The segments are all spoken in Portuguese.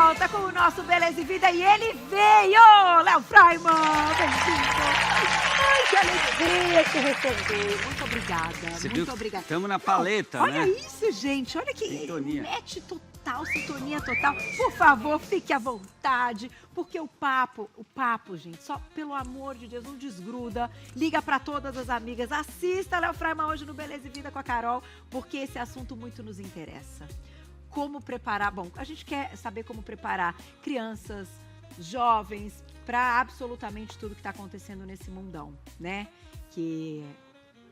volta com o nosso Beleza e Vida e ele veio! Léo Freiman, bem-vindo! Ai, que alegria te receber. Muito obrigada, muito obrigada. Estamos na paleta, olha né? Olha isso, gente, olha que Sintonia. match total, sintonia total. Por favor, fique à vontade, porque o papo, gente, só pelo amor de Deus, não desgruda. Liga para todas as amigas, assista Léo Freiman hoje no Beleza e Vida com a Carol, porque esse assunto muito nos interessa. Como preparar, bom, a gente quer saber como preparar crianças, jovens, para absolutamente tudo que está acontecendo nesse mundão, né? Que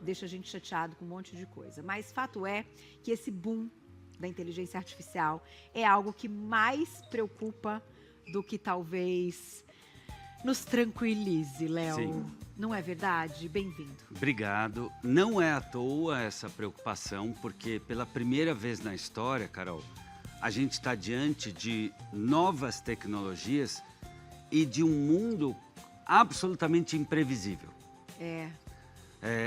deixa a gente chateado com um monte de coisa. Mas fato é que esse boom da inteligência artificial é algo que mais preocupa do que talvez nos tranquilize, Léo. Sim. Não é verdade? Bem-vindo. Obrigado. Não é à toa essa preocupação, porque pela primeira vez na história, Carol, a gente está diante de novas tecnologias e de um mundo absolutamente imprevisível.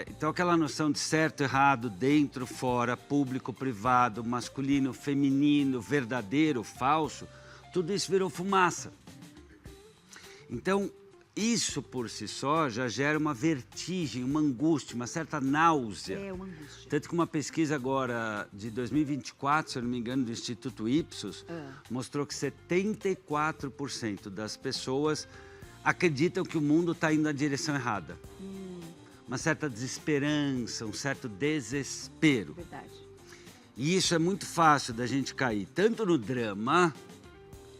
Então aquela noção de certo, errado, dentro, fora, público, privado, masculino, feminino, verdadeiro, falso, tudo isso virou fumaça. Então, isso por si só já gera uma vertigem, uma angústia, uma certa náusea. Uma angústia. Tanto que uma pesquisa agora de 2024, se eu não me engano, do Instituto Ipsos, mostrou que 74% das pessoas acreditam que o mundo está indo na direção errada. Uma certa desesperança, um certo desespero. Verdade. E isso é muito fácil da gente cair, tanto no drama,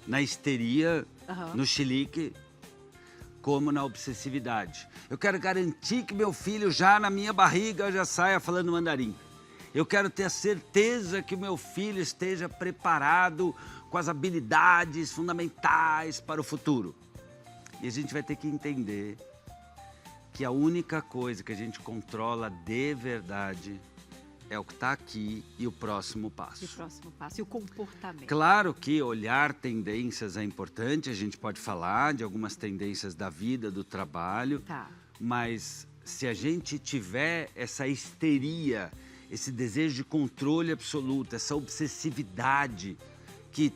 na histeria, no chilique, como na obsessividade. Eu quero garantir que meu filho já na minha barriga já saia falando mandarim. Eu quero ter a certeza que o meu filho esteja preparado com as habilidades fundamentais para o futuro. E a gente vai ter que entender que a única coisa que a gente controla de verdade é o que está aqui e o próximo passo. E o próximo passo, e o comportamento. Claro que olhar tendências é importante, a gente pode falar de algumas tendências da vida, do trabalho, mas se a gente tiver essa histeria, esse desejo de controle absoluto, essa obsessividade que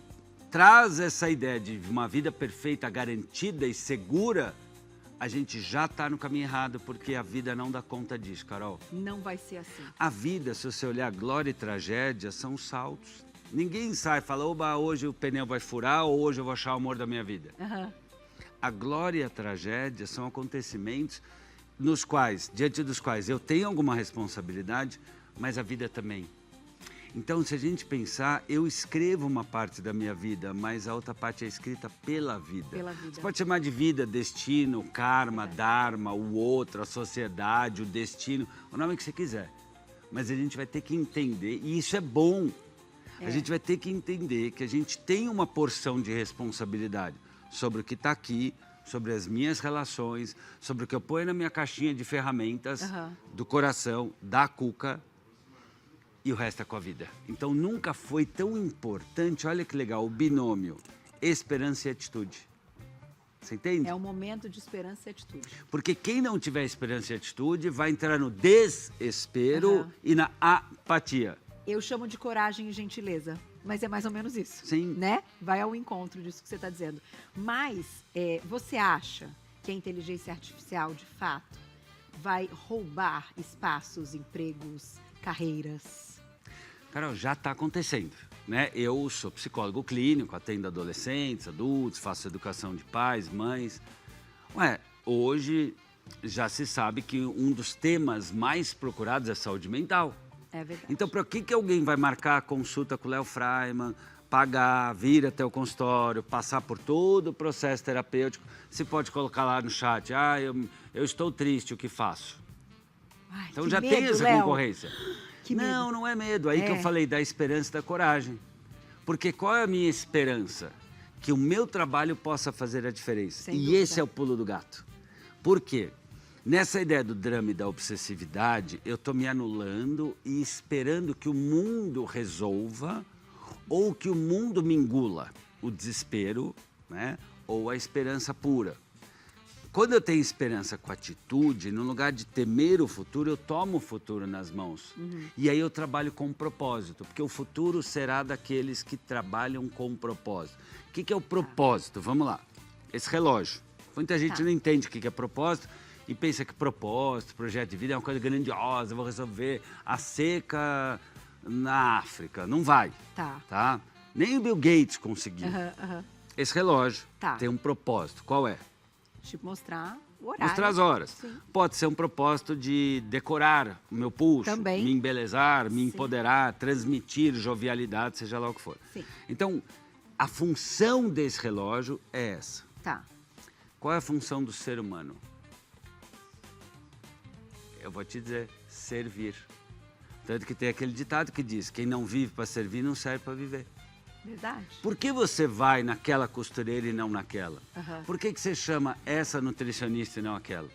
traz essa ideia de uma vida perfeita, garantida e segura, a gente já está no caminho errado, porque a vida não dá conta disso, Carol. Não vai ser assim. A vida, se você olhar glória e tragédia, são saltos. Ninguém sai e fala, oba, hoje o pneu vai furar ou hoje eu vou achar o amor da minha vida. A glória e a tragédia são acontecimentos nos quais, diante dos quais eu tenho alguma responsabilidade, mas a vida também. Então, se a gente pensar, eu escrevo uma parte da minha vida, mas a outra parte é escrita pela vida. Você pode chamar de vida, destino, karma, dharma, o outro, a sociedade, o destino, o nome que você quiser. Mas a gente vai ter que entender, e isso é bom, a gente vai ter que entender que a gente tem uma porção de responsabilidade sobre o que está aqui, sobre as minhas relações, sobre o que eu ponho na minha caixinha de ferramentas, do coração, da cuca, e o resto é com a vida. Então, nunca foi tão importante, olha que legal, o binômio esperança e atitude. Você entende? É um momento de esperança e atitude. Porque quem não tiver esperança e atitude vai entrar no desespero e na apatia. Eu chamo de coragem e gentileza, mas é mais ou menos isso. Sim. Né? Vai ao encontro disso que você está dizendo. Mas você acha que a inteligência artificial, de fato, vai roubar espaços, empregos, carreiras? Carol, já está acontecendo, né? Eu sou psicólogo clínico, atendo adolescentes, adultos, faço educação de pais, mães. Hoje já se sabe que um dos temas mais procurados é saúde mental. É verdade. Então, para que alguém vai marcar a consulta com o Léo Freiman, pagar, vir até o consultório, passar por todo o processo terapêutico, se pode colocar lá no chat, eu estou triste, o que faço? Ai, então que já medo, tem essa Léo. concorrência. Que não, medo. não é medo. Aí que eu falei da esperança e da coragem. Porque qual é a minha esperança? Que o meu trabalho possa fazer a diferença. Sem e dúvida. esse é o pulo do gato. Por quê? Nessa ideia do drama e da obsessividade, eu estou me anulando e esperando que o mundo resolva ou que o mundo me engula. O desespero, né? Ou a esperança pura. Quando eu tenho esperança com atitude, no lugar de temer o futuro, eu tomo o futuro nas mãos. E aí eu trabalho com propósito, porque o futuro será daqueles que trabalham com propósito. O que é o propósito? Vamos lá. Esse relógio. Muita gente não entende o que é propósito e pensa que propósito, projeto de vida é uma coisa grandiosa, vou resolver a seca na África. Não vai. Tá? Nem o Bill Gates conseguiu. Esse relógio tem um propósito. Qual é? Tipo, mostrar o horário. Mostrar as horas. Sim. Pode ser um propósito de decorar o meu pulso, Também. me embelezar, me empoderar, transmitir jovialidade, seja lá o que for. Sim. Então, a função desse relógio é essa. Qual é a função do ser humano? Eu vou te dizer, servir. Tanto que tem aquele ditado que diz, quem não vive para servir não serve para viver. Verdade. Por que você vai naquela costureira e não naquela? Por que você chama essa nutricionista e não aquela?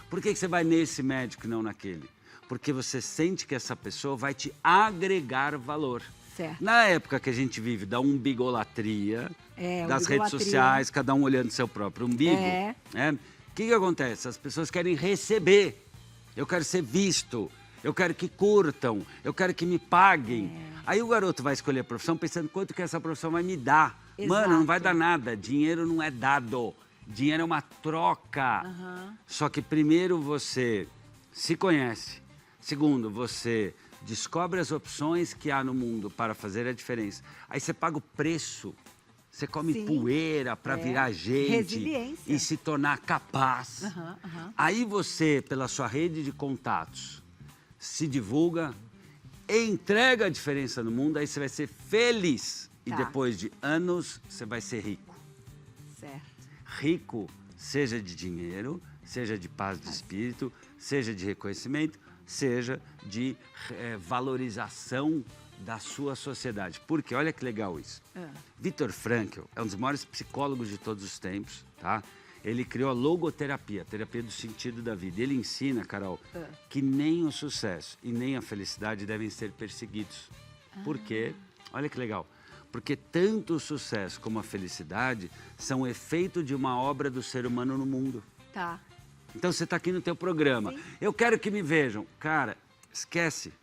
Por que você vai nesse médico e não naquele? Porque você sente que essa pessoa vai te agregar valor. Certo. Na época que a gente vive da umbigolatria, das redes sociais, cada um olhando seu próprio umbigo, o que acontece? As pessoas querem receber. Eu quero ser visto. Eu quero que curtam, eu quero que me paguem. Aí o garoto vai escolher a profissão pensando quanto que essa profissão vai me dar. Mano, não vai dar nada. Dinheiro não é dado. Dinheiro é uma troca. Só que primeiro você se conhece. Segundo, você descobre as opções que há no mundo para fazer a diferença. Aí você paga o preço. Você come poeira para virar gente. Resiliência. E se tornar capaz. Aí você, pela sua rede de contatos, se divulga, entrega a diferença no mundo, aí você vai ser feliz. E depois de anos, você vai ser rico. Certo. Rico, seja de dinheiro, seja de paz de espírito, seja de reconhecimento, seja de valorização da sua sociedade. Porque olha que legal isso. Viktor Frankl é um dos maiores psicólogos de todos os tempos, tá? Ele criou a logoterapia, a terapia do sentido da vida. Ele ensina, Carol, que nem o sucesso e nem a felicidade devem ser perseguidos. Por quê? Olha que legal. Porque tanto o sucesso como a felicidade são efeito de uma obra do ser humano no mundo. Então você está aqui no teu programa. Eu quero que me vejam. Cara, esquece.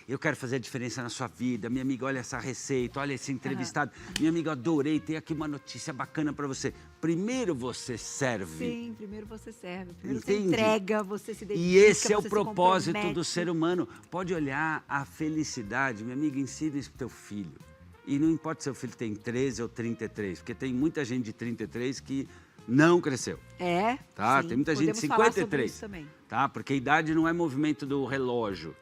Eu quero fazer a diferença na sua vida. Minha amiga, olha essa receita, olha esse entrevistado. Minha amiga, adorei, tem aqui uma notícia bacana para você. Primeiro você serve. Sim, primeiro você serve. Primeiro Entende? você entrega, você se dedica. E esse é o você se propósito compromete. do ser humano. Pode olhar a felicidade. Minha amiga, ensina isso pro teu filho. E não importa se seu filho tem 13 ou 33, porque tem muita gente de 33 que não cresceu. Tá? Sim. Tem muita gente de Podemos falar sobre 53. isso também. Tá? Porque idade não é movimento do relógio.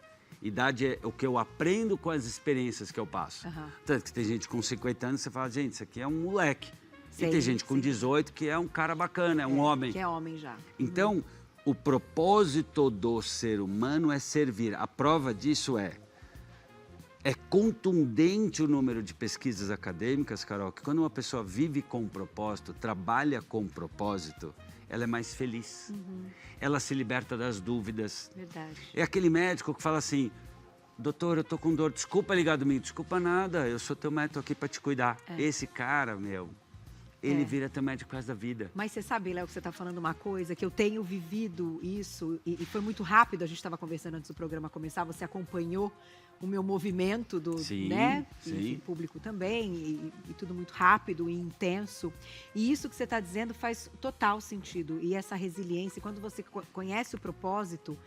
Idade é o que eu aprendo com as experiências que eu passo. Tanto que tem gente com 50 anos, você fala, gente, isso aqui é um moleque. E tem gente com 18 que é um cara bacana, é um homem. Que é homem já. Então, o propósito do ser humano é servir. A prova disso é contundente o número de pesquisas acadêmicas, Carol, que quando uma pessoa vive com propósito, trabalha com propósito, ela é mais feliz. Ela se liberta das dúvidas. Verdade. É aquele médico que fala assim, doutor, eu tô com dor, desculpa ligar domingo, desculpa nada, eu sou teu médico aqui para te cuidar. Esse cara, ele vira teu médico por causa da vida. Mas você sabe, Léo, que você está falando uma coisa, que eu tenho vivido isso, e foi muito rápido, a gente estava conversando antes do programa começar, você acompanhou o meu movimento né? E público também, e tudo muito rápido e intenso. E isso que você está dizendo faz total sentido. E essa resiliência, quando você conhece o propósito,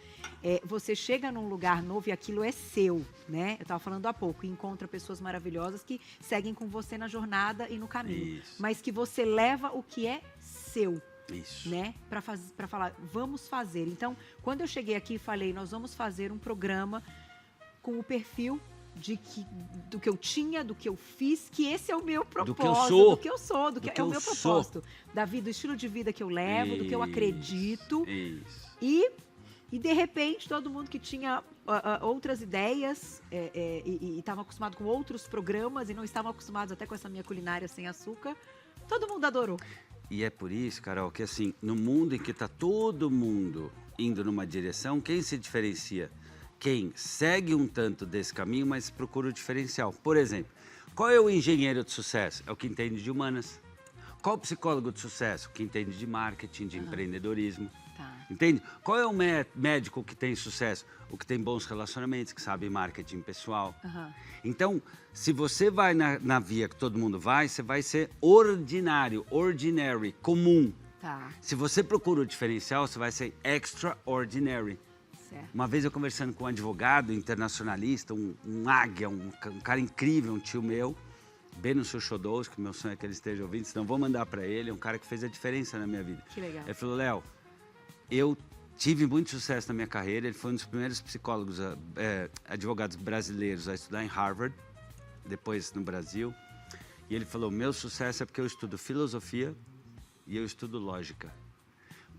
você chega num lugar novo e aquilo é seu, né? Eu estava falando há pouco, e encontra pessoas maravilhosas que seguem com você na jornada e no caminho. Mas que você leva o que é seu. Isso. Né? Para falar, vamos fazer. Então, quando eu cheguei aqui e falei, nós vamos fazer um programa com o perfil do que eu tinha, do que eu fiz, que esse é o meu propósito, do que eu sou, é o meu propósito, da vida, do estilo de vida que eu levo, do que eu acredito. E de repente, todo mundo que tinha outras ideias e estava acostumado com outros programas e não estavam acostumados até com essa minha culinária sem açúcar, todo mundo adorou. E é por isso, Carol, que assim, no mundo em que está todo mundo indo numa direção, quem se diferencia? Quem segue um tanto desse caminho, mas procura o diferencial. Por exemplo, qual é o engenheiro de sucesso? É o que entende de humanas. Qual o psicólogo de sucesso? Que entende de marketing, de empreendedorismo. Tá. Entende? Qual é o médico que tem sucesso? O que tem bons relacionamentos, que sabe marketing pessoal. Então, se você vai na via que todo mundo vai, você vai ser ordinário, ordinary, comum. Tá. Se você procura o diferencial, você vai ser extraordinary. Certo. Uma vez eu conversando com um advogado internacionalista, um águia, um cara incrível, um tio meu, Benussu Chodowski, que meu sonho é que ele esteja ouvindo, senão vou mandar para ele, é um cara que fez a diferença na minha vida. Que legal. Ele falou, Léo, eu tive muito sucesso na minha carreira, ele foi um dos primeiros psicólogos, advogados brasileiros a estudar em Harvard, depois no Brasil, e ele falou, meu sucesso é porque eu estudo filosofia e eu estudo lógica.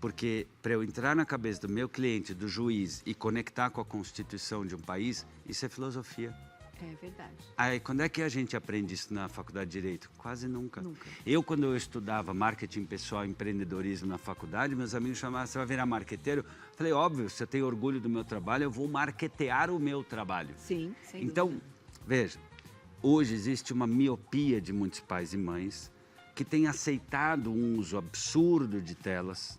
Porque para eu entrar na cabeça do meu cliente, do juiz, e conectar com a Constituição de um país, isso é filosofia. É verdade. Aí, quando é que a gente aprende isso na faculdade de Direito? Quase nunca. Nunca. Quando eu estudava marketing pessoal e empreendedorismo na faculdade, meus amigos chamavam, você vai virar marqueteiro? Eu falei, óbvio, se eu tenho orgulho do meu trabalho, eu vou marquetear o meu trabalho. Sim, sem Então, dúvida. veja, hoje existe uma miopia de muitos pais e mães que têm aceitado um uso absurdo de telas,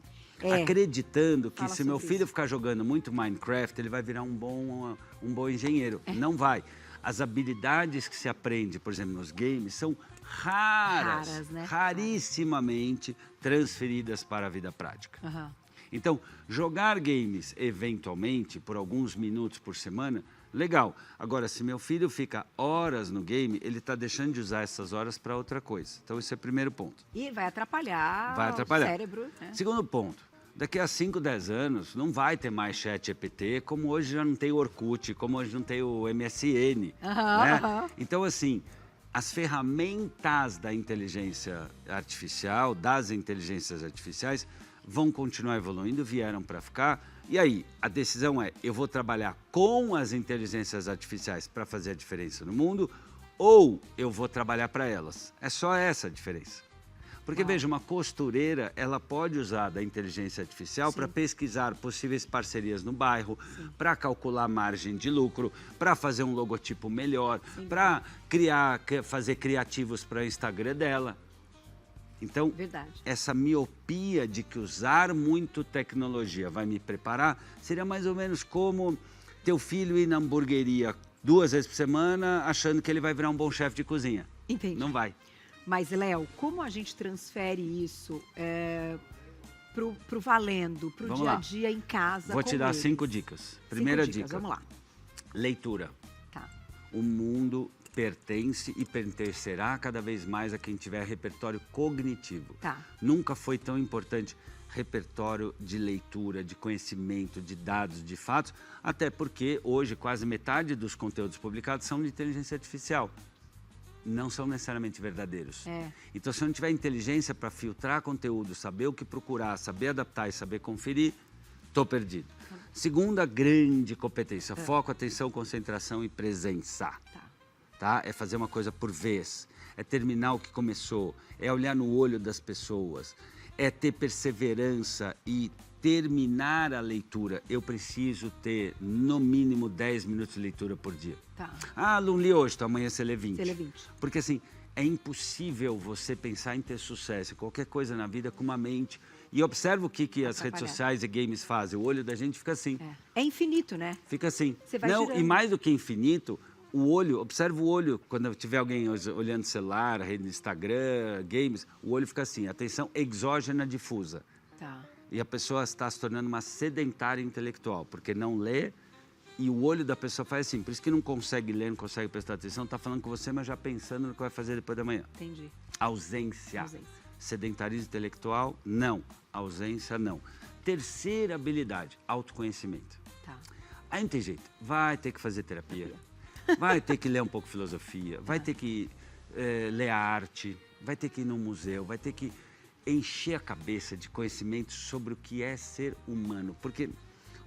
acreditando que Fala se meu sobre filho isso. ficar jogando muito Minecraft, ele vai virar um bom engenheiro. Não vai. As habilidades que se aprende, por exemplo, nos games, são raras, né? rarissimamente transferidas para a vida prática. Então, jogar games eventualmente, por alguns minutos por semana, legal. Agora, se meu filho fica horas no game, ele está deixando de usar essas horas para outra coisa. Então, esse é o primeiro ponto. E vai atrapalhar, o cérebro. Né? Segundo ponto, daqui a 5, 10 anos, não vai ter mais chat GPT, como hoje já não tem o Orkut, como hoje não tem o MSN. Né? Então, assim, as ferramentas da inteligência artificial, das inteligências artificiais, vão continuar evoluindo, vieram para ficar. E aí, a decisão é, eu vou trabalhar com as inteligências artificiais para fazer a diferença no mundo, ou eu vou trabalhar para elas. É só essa a diferença. Porque, veja, uma costureira, ela pode usar da inteligência artificial para pesquisar possíveis parcerias no bairro, para calcular margem de lucro, para fazer um logotipo melhor, para fazer criativos para o Instagram dela. Então, essa miopia de que usar muito tecnologia vai me preparar, seria mais ou menos como teu filho ir na hamburgueria 2 vezes por semana achando que ele vai virar um bom chefe de cozinha. Entendi. Não vai. Mas, Léo, como a gente transfere isso pro valendo, pro dia a dia em casa? Vou te dar 5 dicas. Primeira dica. Vamos lá. Leitura. Tá. O mundo pertence e pertencerá cada vez mais a quem tiver repertório cognitivo. Tá. Nunca foi tão importante repertório de leitura, de conhecimento, de dados, de fatos, até porque hoje quase metade dos conteúdos publicados são de inteligência artificial. Não são necessariamente verdadeiros. Então, se eu não tiver inteligência para filtrar conteúdo, saber o que procurar, saber adaptar e saber conferir, estou perdido. Segunda grande competência, foco, atenção, concentração e presença. Tá? É fazer uma coisa por vez, é terminar o que começou, é olhar no olho das pessoas, é ter perseverança e terminar a leitura. Eu preciso ter, no mínimo, 10 minutos de leitura por dia. Tá. Ah, não li hoje, então amanhã você lê 20. Você lê 20. Porque, assim, é impossível você pensar em ter sucesso em qualquer coisa na vida com uma mente. E observa o que as redes sociais e games fazem. O olho da gente fica assim. É infinito, né? Fica assim. Você vai girando. E mais do que infinito, o olho, observa o olho, quando tiver alguém olhando celular, a rede do Instagram, games, o olho fica assim, atenção exógena difusa. Tá. E a pessoa está se tornando uma sedentária intelectual, porque não lê e o olho da pessoa faz assim. Por isso que não consegue ler, não consegue prestar atenção, está falando com você, mas já pensando no que vai fazer depois da manhã. Entendi. Ausência. Sedentarismo intelectual, não. Ausência, não. Terceira habilidade, autoconhecimento. Tá. Aí não tem jeito, vai ter que fazer terapia. Vai ter que ler um pouco de filosofia, vai ter que ler a arte, vai ter que ir num museu, vai ter que encher a cabeça de conhecimentos sobre o que é ser humano. Porque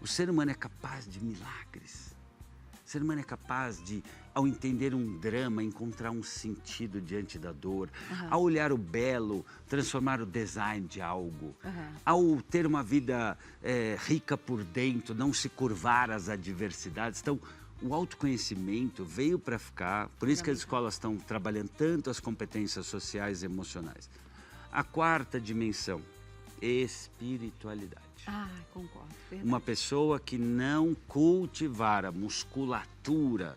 o ser humano é capaz de milagres. O ser humano é capaz de, ao entender um drama, encontrar um sentido diante da dor. Ao olhar o belo, transformar o design de algo. Ao ter uma vida rica por dentro, não se curvar às adversidades. Então, o autoconhecimento veio para ficar, por isso que as escolas estão trabalhando tanto as competências sociais e emocionais. A quarta dimensão, espiritualidade. Ah, concordo. Verdade. Uma pessoa que não cultivar a musculatura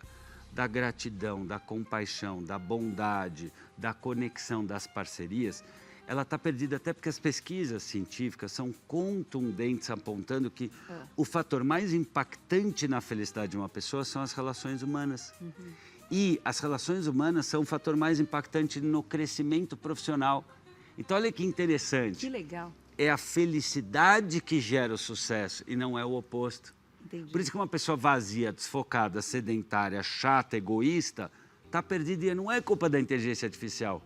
da gratidão, da compaixão, da bondade, da conexão, das parcerias, ela está perdida até porque as pesquisas científicas são contundentes apontando que o fator mais impactante na felicidade de uma pessoa são as relações humanas. E as relações humanas são o fator mais impactante no crescimento profissional. Então olha que interessante. Que legal. É a felicidade que gera o sucesso e não é o oposto. Entendi. Por isso que uma pessoa vazia, desfocada, sedentária, chata, egoísta, está perdida e não é culpa da inteligência artificial.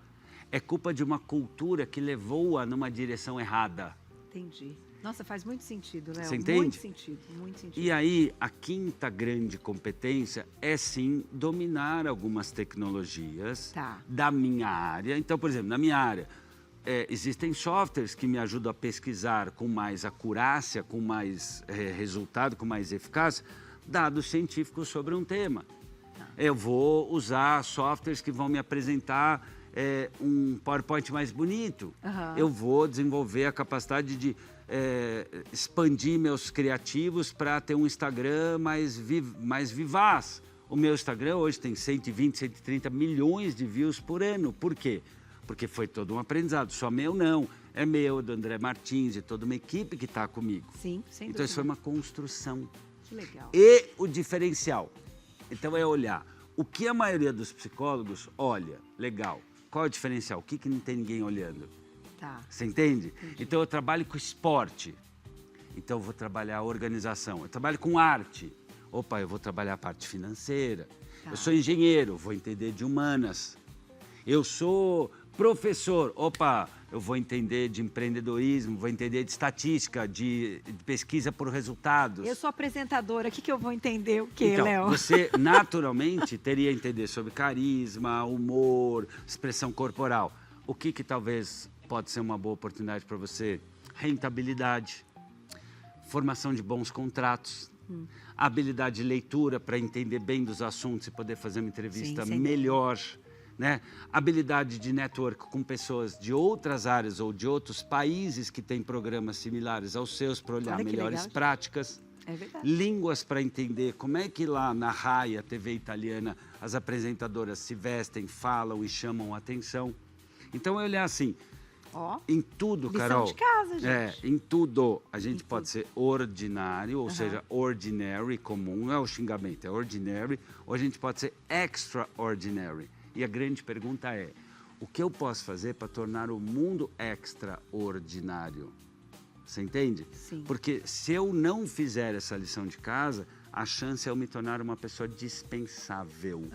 É culpa de uma cultura que levou-a numa direção errada. Entendi. Nossa, faz muito sentido, Léo. Você entende? Muito sentido, muito sentido. E aí, a quinta grande competência é sim dominar algumas tecnologias da minha área. Então, por exemplo, na minha área, existem softwares que me ajudam a pesquisar com mais acurácia, com mais resultado, com mais eficácia, dados científicos sobre um tema. Eu vou usar softwares que vão me apresentar um PowerPoint mais bonito. Eu vou desenvolver a capacidade de expandir meus criativos para ter um Instagram mais vivaz. O meu Instagram hoje tem 120, 130 milhões de views por ano. Por quê? Porque foi todo um aprendizado. Só meu não. É meu, do André Martins e toda uma equipe que está comigo. Sim, sem dúvida. Então isso foi uma construção. Que legal. E o diferencial. Então é olhar. O que a maioria dos psicólogos olha, legal. Qual é o diferencial? O que não tem ninguém olhando? Tá. Você entende? Entendi. Então eu trabalho com esporte. Então eu vou trabalhar a organização. Eu trabalho com arte. Opa, eu vou trabalhar a parte financeira. Eu sou engenheiro, vou entender de humanas. Eu sou professor. Opa, eu vou entender de empreendedorismo, vou entender de estatística, de pesquisa por resultados. Eu sou apresentadora, o que eu vou entender o quê, Então, Léo? você naturalmente teria a entender sobre carisma, humor, expressão corporal. O que talvez pode ser uma boa oportunidade para você? Rentabilidade, formação de bons contratos, habilidade de leitura para entender bem dos assuntos e poder fazer uma entrevista melhor. Né? Habilidade de network com pessoas de outras áreas ou de outros países que têm programas similares aos seus para olhar melhores práticas. É verdade. Línguas para entender como é que lá na RAI, a TV italiana, as apresentadoras se vestem, falam e chamam a atenção. Então, é olhar assim, em tudo, lição Carol. de casa, gente. Em tudo. A gente pode ser ordinário, ou seja, ordinary, comum, não é o xingamento, é ordinary, ou a gente pode ser extraordinary. E a grande pergunta é, o que eu posso fazer para tornar o mundo extraordinário? Você entende? Sim. Porque se eu não fizer essa lição de casa, a chance é eu me tornar uma pessoa dispensável.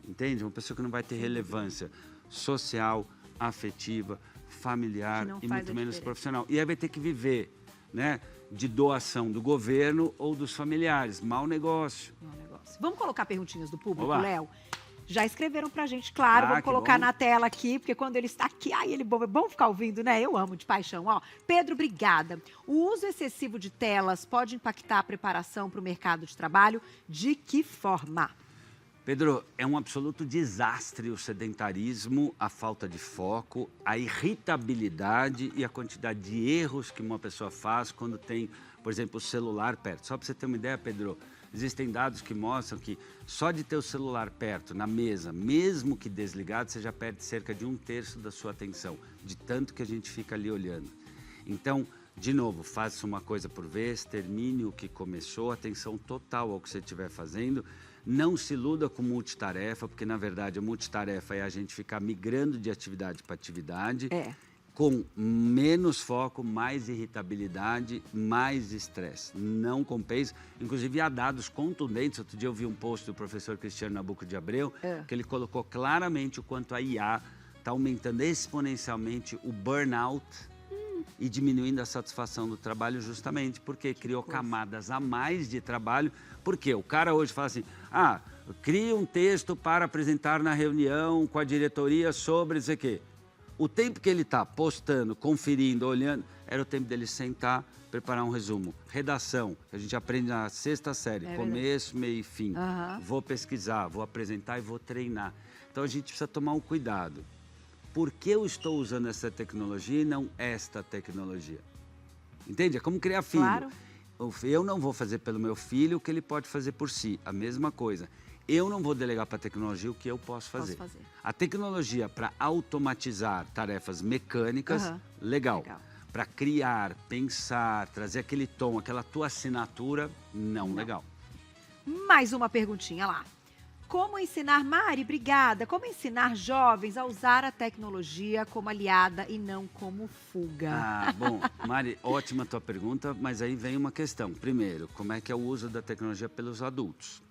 Entende? Uma pessoa que não vai ter relevância social, afetiva, familiar e muito menos profissional. E aí vai ter que viver, né, de doação do governo ou dos familiares. Mau negócio. Mau negócio. Vamos colocar perguntinhas do público, Olá. Léo? Já escreveram pra gente, claro. Vamos colocar na tela aqui, porque quando ele está aqui, é bom ficar ouvindo, né? Eu amo de paixão. Ó, Pedro, obrigada. O uso excessivo de telas pode impactar a preparação para o mercado de trabalho? De que forma? Pedro, é um absoluto desastre o sedentarismo, a falta de foco, a irritabilidade e a quantidade de erros que uma pessoa faz quando tem, por exemplo, o celular perto. Só para você ter uma ideia, Pedro, existem dados que mostram que só de ter o celular perto, na mesa, mesmo que desligado, você já perde cerca de 1/3 da sua atenção, de tanto que a gente fica ali olhando. Então, de novo, faça uma coisa por vez, termine o que começou, atenção total ao que você estiver fazendo. Não se iluda com multitarefa, porque na verdade a multitarefa é a gente ficar migrando de atividade para atividade, com menos foco, mais irritabilidade, mais estresse. Não compensa. Inclusive há dados contundentes. Outro dia eu vi um post do professor Cristiano Nabuco de Abreu, que ele colocou claramente o quanto a IA está aumentando exponencialmente o burnout e diminuindo a satisfação do trabalho justamente porque criou camadas a mais de trabalho. Porque o cara hoje fala assim, cria um texto para apresentar na reunião com a diretoria sobre isso aqui. O tempo que ele está postando, conferindo, olhando, era o tempo dele sentar, preparar um resumo. Redação, que a gente aprende na 6ª série, começo, meio e fim. Vou pesquisar, vou apresentar e vou treinar. Então a gente precisa tomar um cuidado. por que eu estou usando essa tecnologia e não esta tecnologia. Entende? É como criar filho. Claro. Eu não vou fazer pelo meu filho o que ele pode fazer por si, a mesma coisa. Eu não vou delegar para a tecnologia o que eu posso fazer. A tecnologia para automatizar tarefas mecânicas, legal. Para criar, pensar, trazer aquele tom, aquela tua assinatura, não legal. Mais uma perguntinha lá. Como ensinar, Mari, obrigada, como ensinar jovens a usar a tecnologia como aliada e não como fuga? Ah, bom, Mari, ótima tua pergunta, mas aí vem uma questão. Primeiro, como é que é o uso da tecnologia pelos adultos,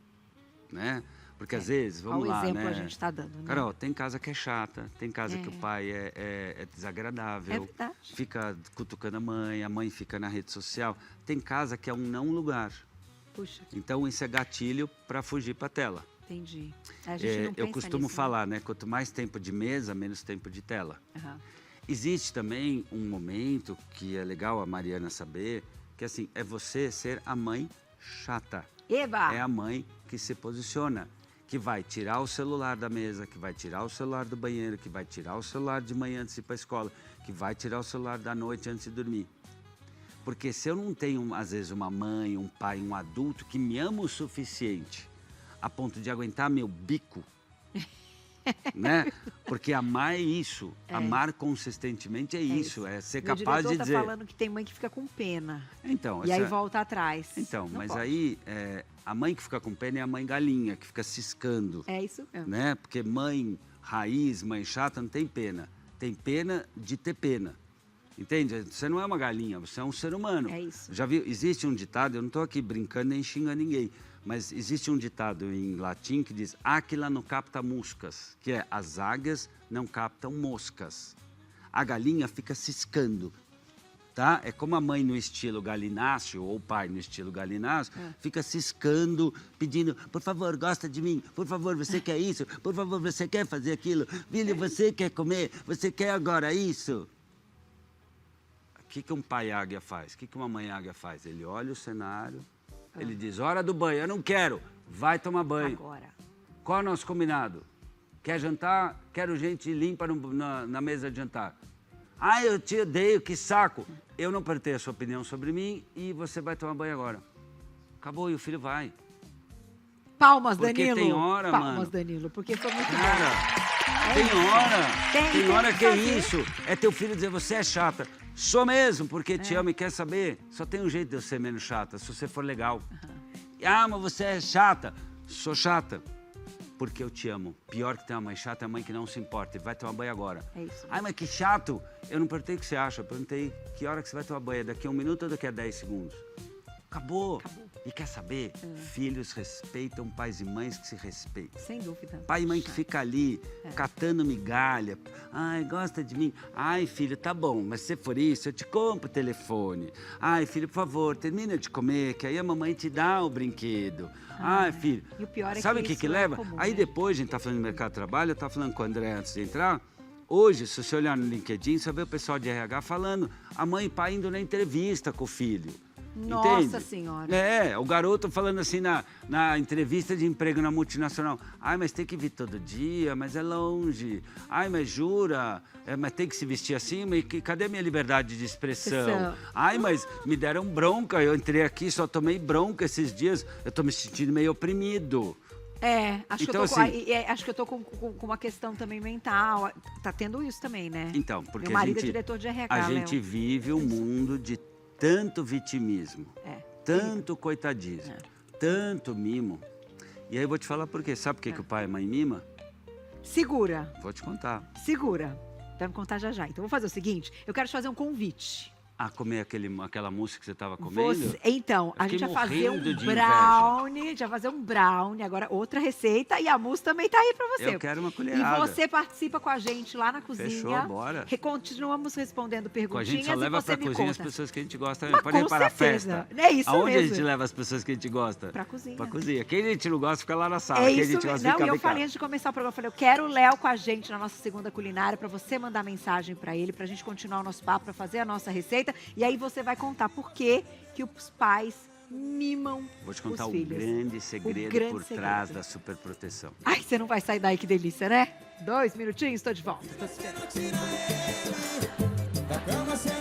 né? Porque às vezes, vamos lá, exemplo né? a gente está dando, né? Carol, tem casa que é chata, tem casa que o pai é desagradável, É verdade. fica cutucando a mãe fica na rede social. Tem casa que é um não lugar. Puxa. Então isso é gatilho para fugir para a tela. Entendi. A gente não pensa eu costumo nisso, falar, né? Quanto mais tempo de mesa, menos tempo de tela. Existe também um momento que é legal a Mariana saber, que assim, é você ser a mãe chata. Eba! É a mãe que se posiciona, que vai tirar o celular da mesa, que vai tirar o celular do banheiro, que vai tirar o celular de manhã antes de ir para a escola, que vai tirar o celular da noite antes de dormir. Porque se eu não tenho, às vezes, uma mãe, um pai, um adulto que me ama o suficiente a ponto de aguentar meu bico, né? Porque amar é isso, amar consistentemente é isso, é ser capaz de dizer... Meu diretor tá falando que tem mãe que fica com pena, então, e aí volta atrás. Então, não mas pode. aí, a mãe que fica com pena é a mãe galinha, que fica ciscando. É isso mesmo. Né? Porque mãe raiz, mãe chata, não tem pena. Tem pena de ter pena. Entende? Você não é uma galinha, você é um ser humano. É isso. Já viu? Existe um ditado, eu não estou aqui brincando nem xingando ninguém, mas existe um ditado em latim que diz Aquila não capta moscas, que é as águias não captam moscas. A galinha fica ciscando, tá? É como a mãe no estilo galináceo, ou o pai no estilo galináceo, fica ciscando, pedindo, por favor, gosta de mim, por favor, você quer isso, por favor, você quer fazer aquilo, filho, você quer comer, você quer agora isso. O que um pai águia faz? O que uma mãe águia faz? Ele olha o cenário, ele diz, hora do banho, eu não quero, vai tomar banho. Agora. Qual é o nosso combinado? Quer jantar? Quero gente limpa na mesa de jantar. Ah, eu te odeio, que saco. Eu não perguntei a sua opinião sobre mim e você vai tomar banho agora. Acabou, e o filho vai. Palmas, porque Danilo. Tem hora, Palmas, mano. Danilo, porque foi muito Cara, bom. tem hora que é fazer. isso. É teu filho dizer, você é chata. Sou mesmo, porque te amo e quer saber. Só tem um jeito de eu ser menos chata, se você for legal. Ah, mas você é chata. Sou chata. Porque eu te amo. Pior que ter uma mãe chata é a mãe que não se importa. E vai tomar banho agora. É isso. Ai, mas que chato. Eu não perguntei o que você acha. Eu perguntei que hora que você vai tomar banho. Daqui a 1 minuto ou daqui a 10 segundos? Acabou. E quer saber? Filhos respeitam pais e mães que se respeitam. Sem dúvida. Pai e mãe que fica ali, catando migalha. Ai, gosta de mim. Ai, filho, tá bom, mas se for isso, eu te compro o telefone. Ai, filho, por favor, termina de comer, que aí a mamãe te dá o brinquedo. Ai, filho. E o pior é sabe o que que isso leva? é comum, Aí né? depois, a gente tá falando de mercado de trabalho, eu tava falando com o André antes de entrar. Hoje, se você olhar no LinkedIn, você vê o pessoal de RH falando, a mãe e pai indo na entrevista com o filho. Nossa Entende? Senhora. É, o garoto falando assim na entrevista de emprego na multinacional. Ai, mas tem que vir todo dia, mas é longe. Ai, mas jura? Mas tem que se vestir assim? Mas cadê minha liberdade de expressão? Ai, mas me deram bronca. Eu entrei aqui, só tomei bronca esses dias. Eu tô me sentindo meio oprimido. Acho, então, acho que eu tô com uma questão também mental. Tá tendo isso também, né? Então, porque Meu marido é diretor de RH, a gente Léo. vive um mundo de tanto vitimismo, tanto coitadismo, tanto mimo. E aí eu vou te falar por quê. Sabe por que o pai e a mãe mima? Segura. Vou te contar. Segura. Vai me contar já já. Então, vou fazer o seguinte. Eu quero te fazer um convite. A comer aquela mousse que você estava comendo? Então, a gente vai fazer um brownie. A gente vai fazer um brownie. Agora, outra receita. E a mousse também tá aí pra você. Eu quero uma colherada. E você participa com a gente lá na cozinha. Fechou, bora. Continuamos respondendo perguntinhas. Com a gente só leva pra cozinha as pessoas que a gente gosta. Pode ir para a festa. É isso Aonde mesmo. a gente leva as pessoas que a gente gosta? Pra cozinha. Pra cozinha. Quem a gente não gosta, fica lá na sala. É Quem isso a gente gosta, mesmo. fica Eu falei antes de começar o programa, eu falei, eu quero o Léo com a gente na nossa segunda culinária, pra você mandar mensagem pra ele, pra gente continuar o nosso papo, pra fazer a nossa receita. E aí você vai contar por que os pais mimam Vou te contar os o filhos. grande segredo grande por segredo. trás da superproteção. Ai, você não vai sair daí, que delícia, né? 2 minutinhos, estou de volta. Tô te esperando. Da cama sem